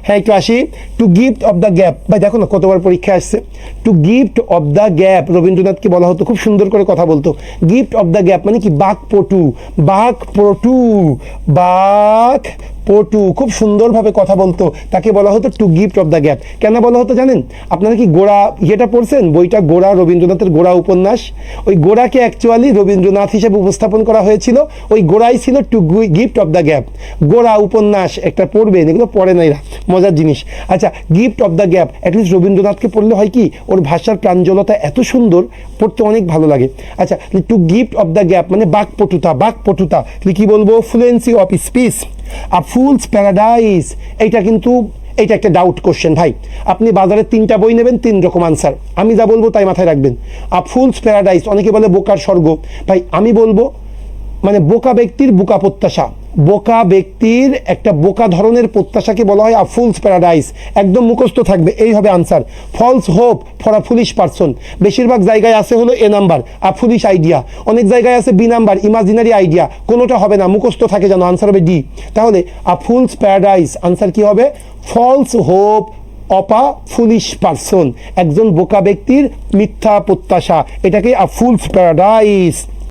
হ্যাঁ একটু আসি। Two gift of the gap, ভাই দেখো না কতবার পরীক্ষা আসছে। Two gift of the gap রবীন্দ্রনাথকে বলা হতো, খুব সুন্দর করে কথা বলতো। গিফট অফ দ্য গ্যাপ মানে কি? বাকপটু, বাকপটু, বাকপটু, খুব সুন্দরভাবে কথা বলতো, তাকে বলা হতো two gift of the gap. কেন বলা হতো জানেন? আপনারা কি গোড়া ইয়েটা পড়ছেন, বইটা গোড়া, রবীন্দ্রনাথের গোড়া উপন্যাস? ওই গোড়াকে অ্যাকচুয়ালি রবীন্দ্রনাথ হিসেবে উপস্থাপন করা হয়েছিল, ওই গোড়াই ছিল two gift of the gap. গোড়া উপন্যাস একটা পড়বেন, এগুলো পড়ে না এরা, মজার জিনিস। আচ্ছা, gift of the gap at least রবীন্দ্রনাথকে পড়লে হয় কি, ওর ভাষার প্রাঞ্জলতা এত সুন্দর, পড়তে অনেক ভালো লাগে। আচ্ছা, to gift of the gab মানে বাকপটুতা, বাকপটুতা কি বলবো? Fluency of speech, a fool's paradise. এইটা কিন্তু এইটা একটা ডাউট কোশ্চেন ভাই। আপনি বাজারে 3টা বই নেবেন, 3 রকম আনসার। আমি যা বলবো তাই মাথায় রাখবেন। আ ফুলস প্যারাডাইস, অনেকে বলে বোকার স্বর্গ। ভাই আমি বলবো মানে বোকা ব্যক্তির বোকা প্রত্যাশা, বোকা ব্যক্তির একটা বোকা ধরনের প্রত্যাশাকে বলা হয় আ ফুলস প্যারাডাইস। একদম মুখস্থ থাকবে, এই হবে answer. False hope for a foolish person, বেশিরভাগ জায়গায় আছে হলো a number, a foolish idea. অনেক জায়গায় আছে বি নাম্বার, ইমাজিনারি আইডিয়া। কোনোটা হবে না, মুখস্থ থাকে যেন। আনসার হবে ডি। তাহলে আ ফুলস প্যারাডাইস, আনসার কি হবে? False hope of a foolish person, একজন বোকা ব্যক্তির মিথ্যা প্রত্যাশা, এটাকে আ ফুলস প্যারাডাইস।